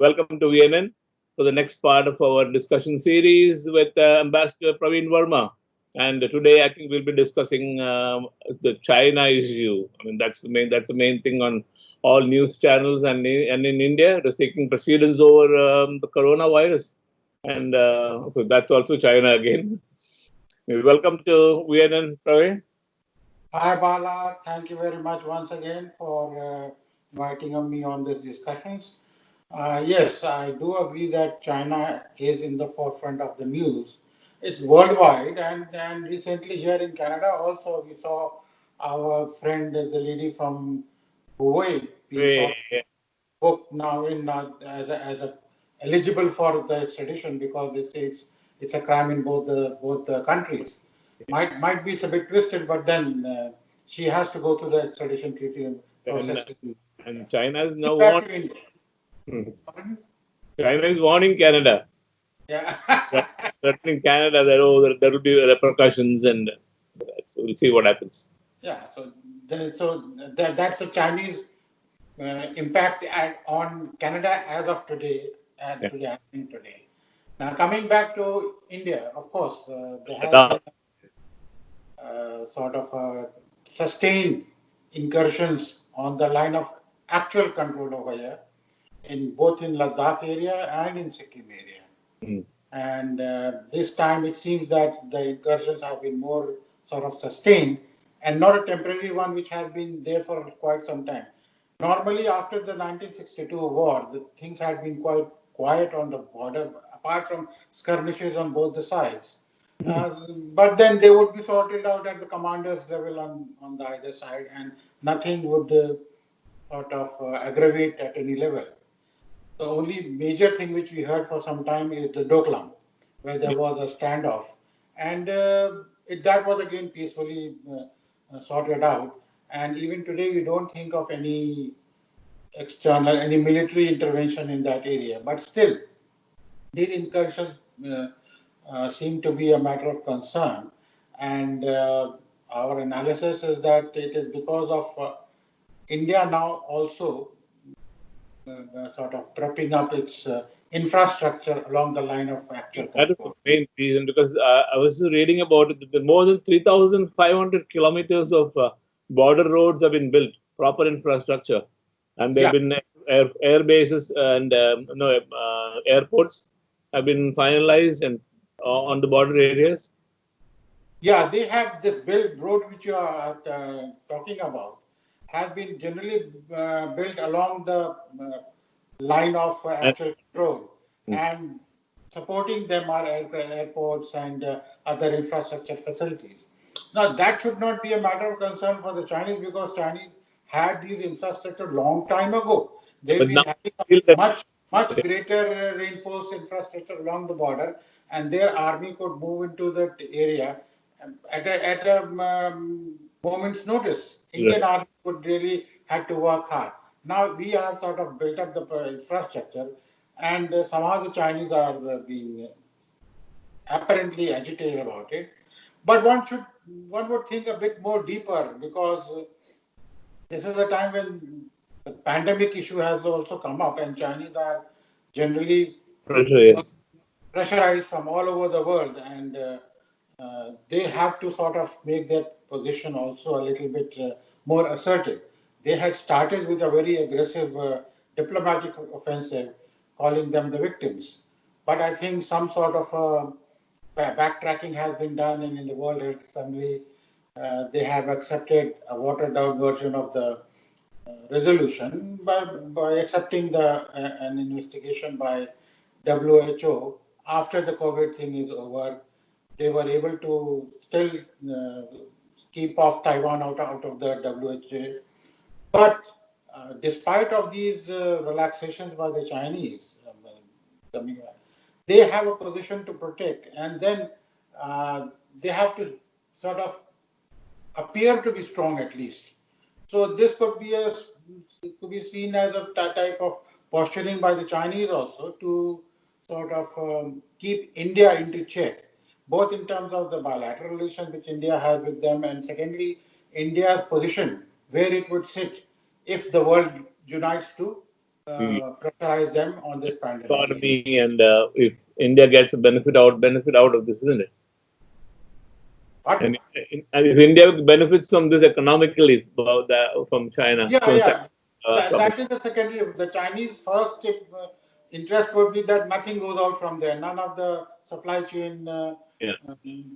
Welcome to VNN for the next part of our discussion series with Ambassador Praveen Verma. And today, I think we'll be discussing the China issue. I mean, that's the main thing on all news channels and in India. It is taking precedence over the coronavirus, and so that's also China again. Welcome to VNN, Praveen. Hi Bala, thank you very much once again for inviting me on these discussions. Yes, I do agree that China is in the forefront of the news. It's worldwide, and recently here in Canada also we saw our friend, the lady from Huawei, being sort of Hey, booked now in as a eligible for the extradition because they say it's a crime in both the countries. Might be it's a bit twisted, but then she has to go through the extradition treaty and and process. and China is Coming now back warning. to India. Pardon? China is warning Canada. Yeah. Threatening Canada that there will be repercussions, and so we'll see what happens. Yeah. That's the Chinese impact on Canada as of today and Yeah. today happening today. Now coming back to India, of course, there has Now, been sort of sustained incursions on the line of actual control over here in both in Ladakh area and in Sikkim area. mm, And this time it seems that the incursions have been more sort of sustained and not a temporary one which has been there for quite some time. Normally, after the 1962 war, the things had been quite quiet on the border, apart from skirmishes on both the sides. But then they would be sorted out at the commanders level on the either side, and nothing would sort of aggravate at any level. The only major thing which we heard for some time is the Doklam, where there yeah. was a standoff, and that was again peacefully sorted out. And even today, we don't think of any military intervention in that area. But still, these incursions seem to be a matter of concern, and our analysis is that it is because of India now also sort of propping up its infrastructure along the line of actual That is the control. main reason because I was reading about it. That more than 3,500 kilometers of border roads have been built, proper infrastructure, and there have Yeah, been air bases and no airports have been finalized and on the border areas. yeah, they have this built road which you are talking about has been generally built along the line of And actual control, and supporting them are airports and other infrastructure facilities. Now, that should not be a matter of concern for the Chinese because Chinese had these infrastructure long time ago. They've but been now having a I feel that much greater reinforced infrastructure along the border, and their army could move into that area at a moment's notice. Indian army would really had to work hard. Now we have sort of built up the infrastructure, and somehow the Chinese are being apparently agitated about it. But one would think a bit more deeper because this is a time when the pandemic issue has also come up, and Chinese are generally pressure is. pressurized from all over the world, and they have to sort of make their position also a little bit more assertive. They had started with a very aggressive diplomatic offensive, calling them the victims. But I think some sort of backtracking has been done, and in the World Health Assembly, they have accepted a watered down version of the resolution by accepting an investigation by WHO after the COVID thing is over. They were able to still uh, keep off Taiwan out of the WHO. But despite of these relaxations by the Chinese, they have a position to protect, and then uh, they have to sort of appear to be strong at least. So this could be seen as a type of posturing by the Chinese also to sort of keep India into check, both in terms of the bilateral relations which India has with them, and secondly, India's position where it would sit if the world unites to pressurize them on this pandemic issue. Economy and if India gets a benefit out of this, isn't it? But And if India benefits from this economically from China, yeah, from China, yeah, that is the secondary. The Chinese first interest would be that nothing goes out from there. None of the supply chain yeah.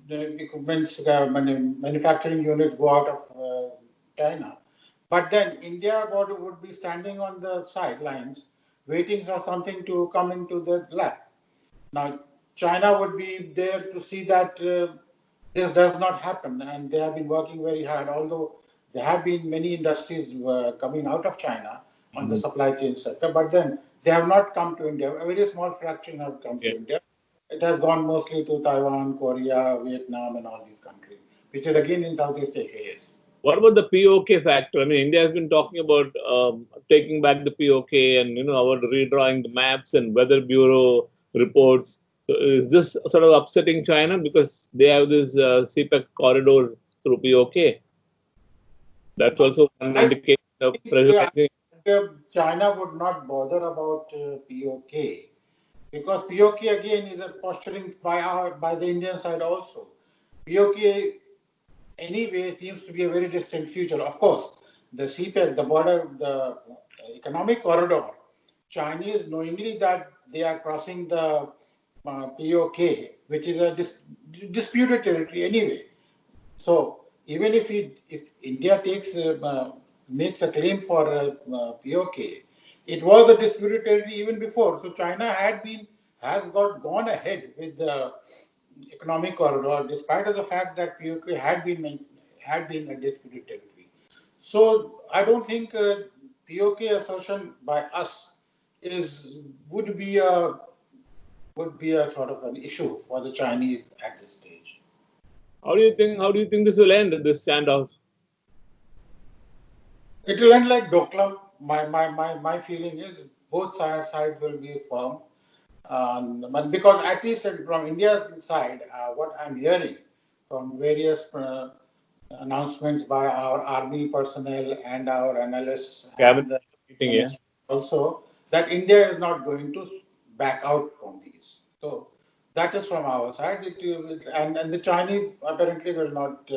the equipments, manufacturing units go out of China. But then India would be standing on the sidelines, waiting for something to come into the lap. Now, China would be there to see that this does not happen, and they have been working very hard. Although there have been many industries coming out of China on the Mhm. supply chain sector, but then they have not come to India. A very small fraction have come Yeah. to India. It has gone mostly to Taiwan, Korea, Vietnam, and all these countries, which is again in Southeast Asia. Yes. What about the POK factor? I mean, India has been talking about taking back the POK and about redrawing the maps and Weather Bureau reports. So is this sort of upsetting China because they have this CPEC corridor through POK? That's also one I indication of think pressurizing. China would not bother about POK because POK again is a posturing by the Indian side also. POK anyway seems to be a very distant future. Of course, the CPEC, the border, the economic corridor, Chinese knowingly that they are crossing the POK, which is a disputed territory anyway. So even if India makes a claim for POK, it was a disputed territory even before. So China has gone ahead with the economic corridor, despite of the fact that POK had been a disputed territory. So I don't think POK assertion by us is would be a sort of an issue for the Chinese at this stage. How do you think this will end, this standoff? It will end like Doklam. My feeling is both sides will be firm. But because at least from India's side, what I'm hearing from various announcements by our army personnel and our analysts Cabinet and the meeting, yeah. ministry also, that India is not going to back out from these. So that is from our side. And the Chinese apparently will not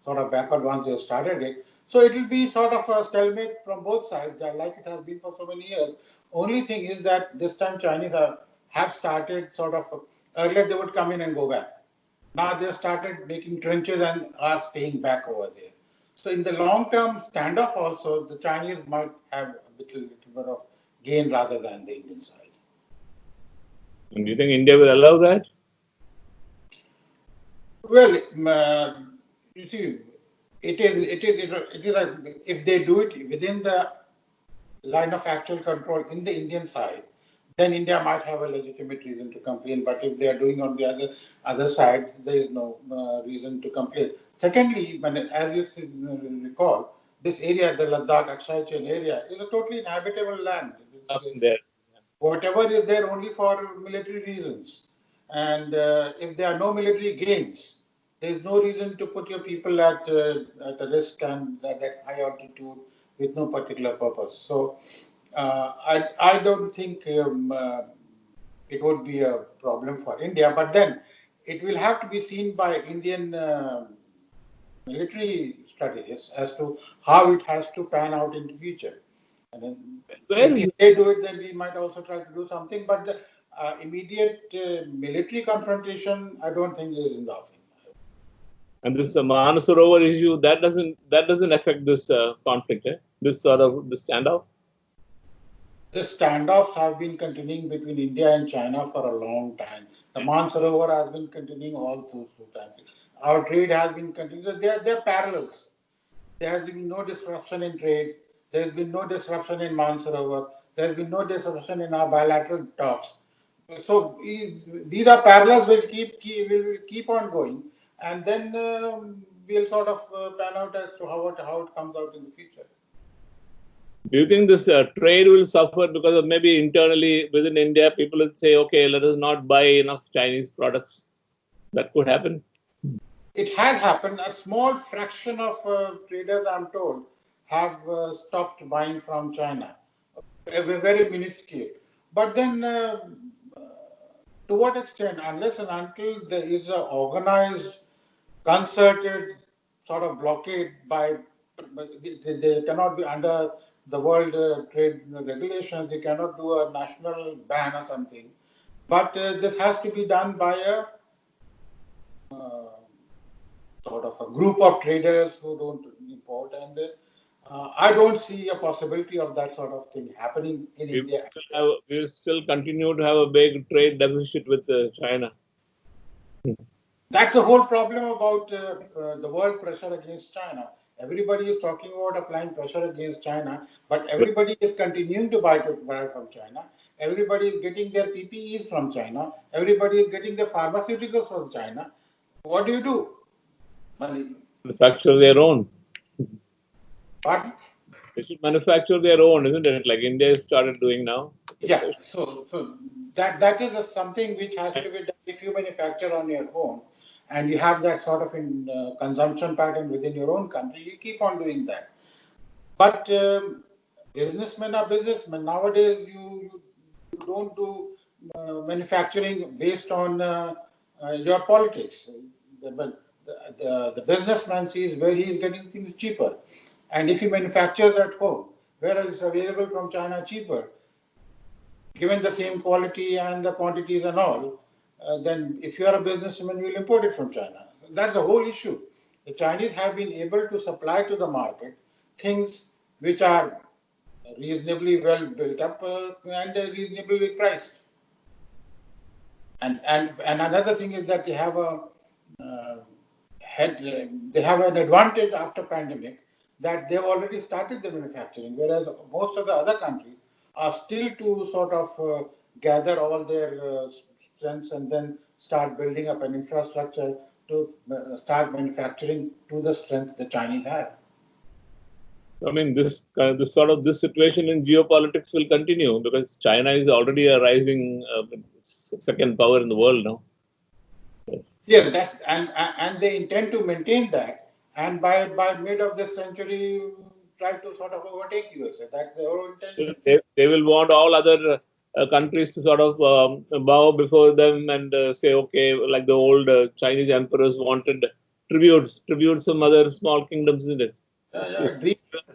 sort of back out once they started it. So it will be sort of a stalemate from both sides, like it has been for so many years. Only thing is that this time Chinese have started sort of, earlier they would come in and go back. Now they started making trenches and are staying back over there. So in the long term standoff also, the Chinese might have a little bit of gain rather than the Indian side. And do you think India will allow that? Well, you see, it is if they do it within the line of actual control in the Indian side, then India might have a legitimate reason to complain. But if they are doing on the other side, there is no reason to complain. Secondly, as you recall, this area, the Ladakh Akshay Chain area, is a totally inhabitable land. Nothing there. Whatever is there only for military reasons. And if there are no military gains, there is no reason to put your people at a risk and at that high altitude with no particular purpose. So I don't think it would be a problem for India, but then it will have to be seen by Indian military strategists as to how it has to pan out in the future. And then Where if is they do it, then we might also try to do something. But the immediate military confrontation, I don't think is in the offing. and this Manasarovar issue that doesn't affect this conflict, eh? This sort of the standoff. The standoffs have been continuing between India and China for a long time. The Mansarovar has been continuing all through times. Our trade has been continuing. So they are parallels. There has been no disruption in trade. There has been no disruption in Mansarovar. There has been no disruption in our bilateral talks. So these are parallels will keep on going, and then we'll sort of pan out as to how it comes out in the future. Do you think this trade will suffer because of maybe internally within India, people will say, okay, let us not buy enough Chinese products? That could happen. It has happened. A small fraction of traders, I'm told, have stopped buying from China. very minuscule. But then, to what extent, unless and until there is an organized, concerted sort of blockade by, they cannot be under the world trade regulations, they cannot do a national ban or something. But this has to be done by a uh, sort of a group of traders who don't import, and I don't see a possibility of that sort of thing happening in India. We will still continue to have a big trade deficit with China. That's the whole problem about the world pressure against China. Everybody is talking about applying pressure against China, but everybody is continuing to buy from China. Everybody is getting their PPEs from China. Everybody is getting their pharmaceuticals from China. What do? Manufacture their own. Pardon? They should manufacture their own, isn't it? Like India has started doing now. Yeah. So that is something which has to be done if you manufacture on your own, and you have that sort of consumption pattern within your own country. You keep on doing that. But businessmen are businessmen. Nowadays, you don't do manufacturing based on your politics. But the businessman sees where he is getting things cheaper. And if he manufactures at home, whereas it's available from China cheaper, given the same quality and the quantities and all, then if you are a businessman, you will import it from China. That's the whole issue. The Chinese have been able to supply to the market things which are reasonably well built up and reasonably priced. And another thing is that they have uh, they have an advantage after pandemic that they've already started the manufacturing, whereas most of the other countries are still to sort of gather all their strengths and then start building up an infrastructure to start manufacturing to the strength the Chinese have. I mean, this situation in geopolitics will continue because China is already a rising second power in the world now. Yeah, that's and they intend to maintain that, and by mid of this century, try to sort of overtake USA. That's their whole intention. They will want all other countries to sort of bow before them and say, okay, like the old Chinese emperors wanted tributes some other small kingdoms in it.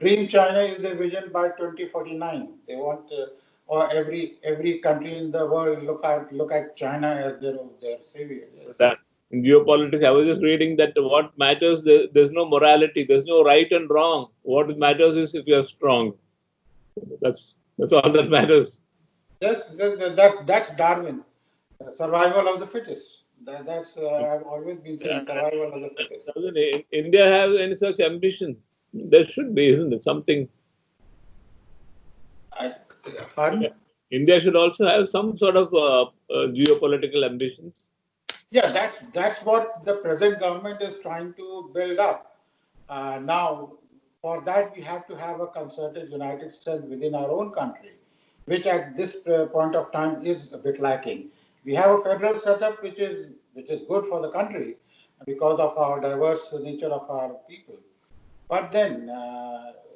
Dream China is their vision by 2049. They want or every country in the world look at China as their savior. Yes. That in geopolitics, I was just reading that what matters, there's no morality, there's no right and wrong. What matters is if you're strong. That's all that matters. Yes, that's Darwin, survival of the fittest. That's I've always been saying survival of the fittest. Doesn't India have any such ambition? There should be, isn't it? Something. Pardon? India should also have some sort of geopolitical ambitions. Yeah, that's what the present government is trying to build up. Now, for that, we have to have a concerted united strength within our own country, which at this point of time is a bit lacking. We have a federal setup which is good for the country because of our diverse nature of our people. But then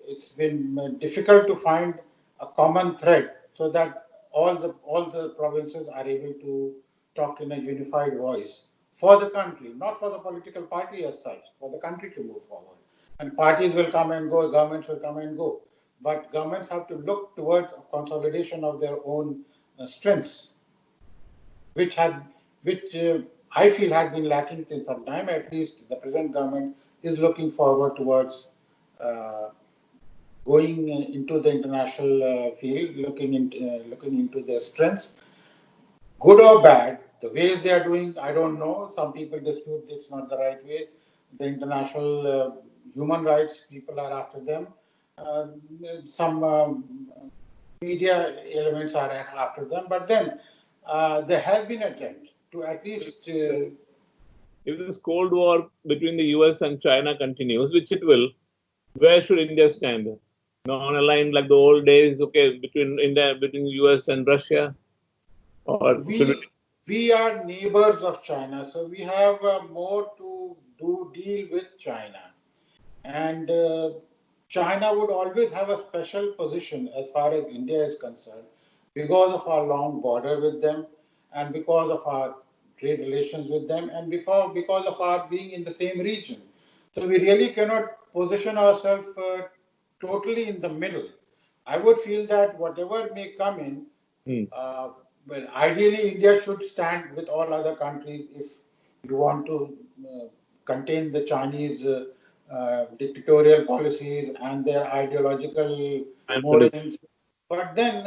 it's been difficult to find a common thread so that all the provinces are able to talk in a unified voice for the country, not for the political party as such, for the country to move forward. And parties will come and go, governments will come and go. But governments have to look towards a consolidation of their own strengths, which I feel had been lacking in some time. At least the present government is looking forward towards uh, going into the international field, looking into their strengths, good or bad. The ways they are doing, I don't know. Some people dispute it's not the right way. The international human rights people are after them. Uh, some media elements are after them, but then there has been an attempt to at least. If this Cold War between the US and China continues, which it will, where should India stand? On a line like the old days, okay, between US and Russia, or we are neighbors of China, so we have more to deal with China, and China would always have a special position as far as India is concerned because of our long border with them and because of our trade relations with them and because of our being in the same region. So we really cannot position ourselves totally in the middle. I would feel that whatever may come in, well, ideally, India should stand with all other countries if you want to contain the Chinese dictatorial policies and their ideological moorings. But then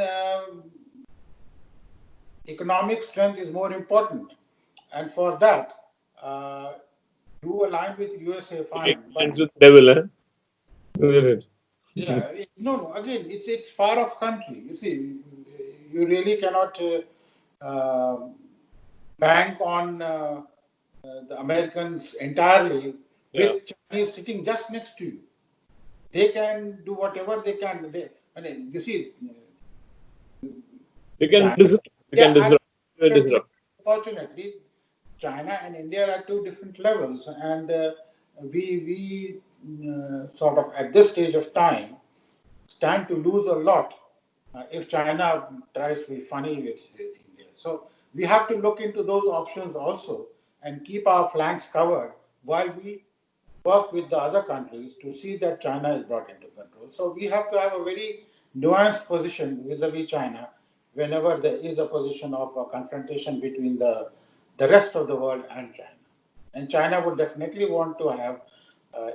economic strength is more important. And for that, uh, you align with USA, fine. But with devil, huh? Yeah, no. Again, it's far off country. You see, you really cannot bank on the Americans entirely with Chinese sitting just next to you. They can do whatever they can. I mean, you see, they can disrupt. They can disrupt. Unfortunately, China and India are at two different levels, and we sort of at this stage of time stand to lose a lot if China tries to be funny with India. So we have to look into those options also and keep our flanks covered while we work with the other countries to see that China is brought into control. So we have to have a very nuanced position vis-a-vis China whenever there is a position of a confrontation between the rest of the world and China. And China would definitely want to have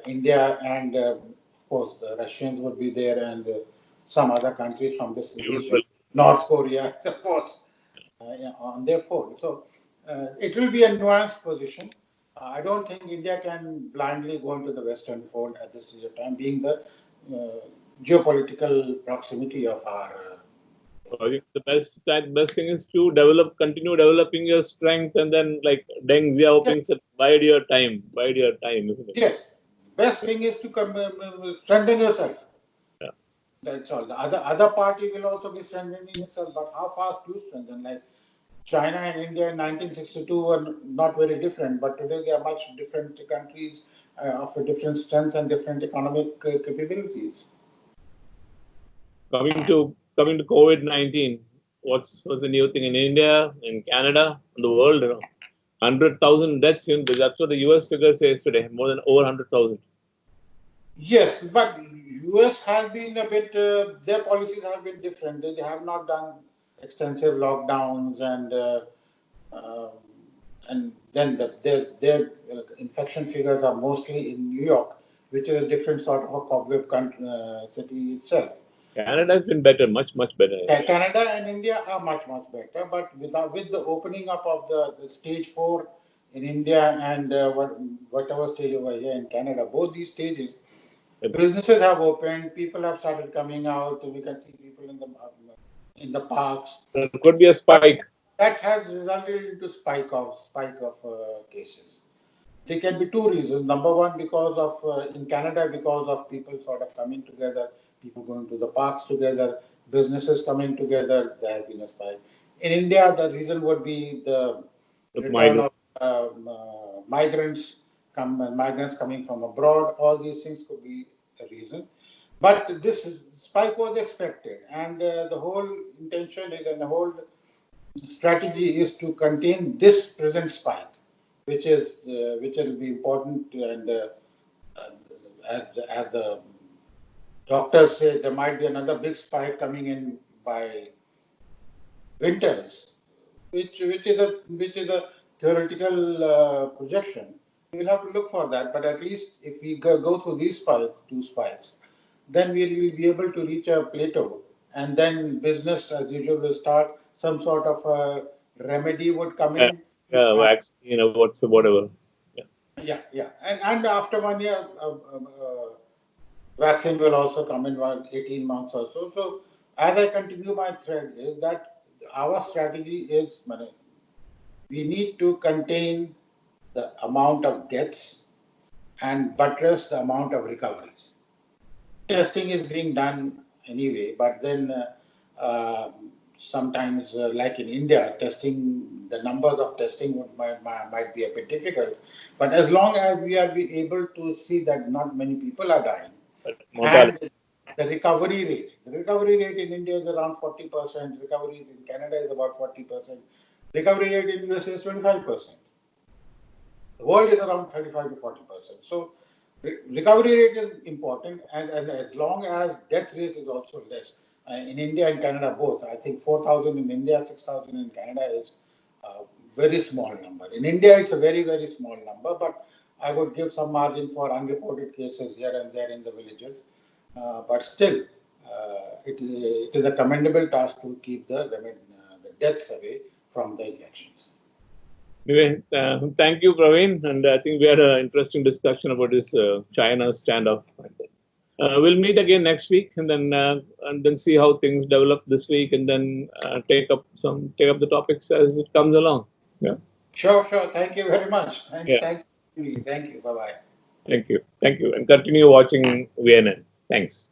India and, of course, the Russians would be there and some other countries from this region, North Korea, of course, on their fold. So it will be a nuanced position. I don't think India can blindly go into the Western fold at this stage of time, being the geopolitical proximity of our. I think the best thing is to continue developing your strength, and then like Deng Xiaoping said, bide your time, isn't it? Yes, best thing is to strengthen yourself. Yeah. That's all. The other party will also be strengthening itself, but how fast you strengthen? Like China and India in 1962 were not very different, but today they are much different countries of different strengths and different economic capabilities. Coming to COVID-19, what's the new thing in India, in Canada, in the world? 100,000 deaths. That's what the US figure says today. More than over 100,000. Yes, but US has been a bit. Their policies have been different. They have not done extensive lockdowns uh, and then their infection figures are mostly in New York, which is a different sort of a cobweb city itself. Canada has been better, much better. Canada and India are much better, but with the opening up of the stage 4 in India and whatever stage over here in Canada, both these stages, businesses have opened, people have started coming out. We can see people in the parks. There could be a spike. That has resulted into spike of cases. There can be two reasons. Number one, because of in Canada, because of people sort of coming together, people going to the parks together, businesses coming together. There has been a spike. In India, the reason would be the return of migrants coming from abroad. All these things could be a reason. But this spike was expected, and the whole intention is, and the whole strategy is to contain this present spike, which will be important. And as the doctors say, there might be another big spike coming in by winters, which is a theoretical projection. We'll have to look for that. But at least if we go through these two spikes, then we'll be able to reach a plateau, and then business as usual will start. Some sort of a remedy would come in. Yeah, vaccine or whatever. Yeah. And after 1 year, vaccine will also come in 18 months or so. So as I continue my thread is that our strategy is we need to contain the amount of deaths and buttress the amount of recoveries. Testing is being done anyway, but then sometimes, like in India, the numbers of testing might be a bit difficult. But as long as we are able to see that not many people are dying, Mortality. And the recovery rate. The recovery rate in India is around 40%. Recovery in Canada is about 40%. Recovery rate in USA is 25%. The world is around 35 to 40%. So recovery rate is important, and as long as death rate is also less. In India and Canada both, I think 4,000 in India, 6,000 in Canada is a very small number. In India, it's a very, very small number, but I would give some margin for unreported cases here and there in the villages. But still, it is a commendable task to keep the deaths away from the elections. Anyway, thank you, Praveen. And I think we had an interesting discussion about this China standoff. We'll meet again next week, and then see how things develop this week, and then take up the topics as it comes along. Yeah. Sure. Thank you very much. Thanks. Yeah. Thanks. Thank you. Bye bye. Thank you, and continue watching VNN. Thanks.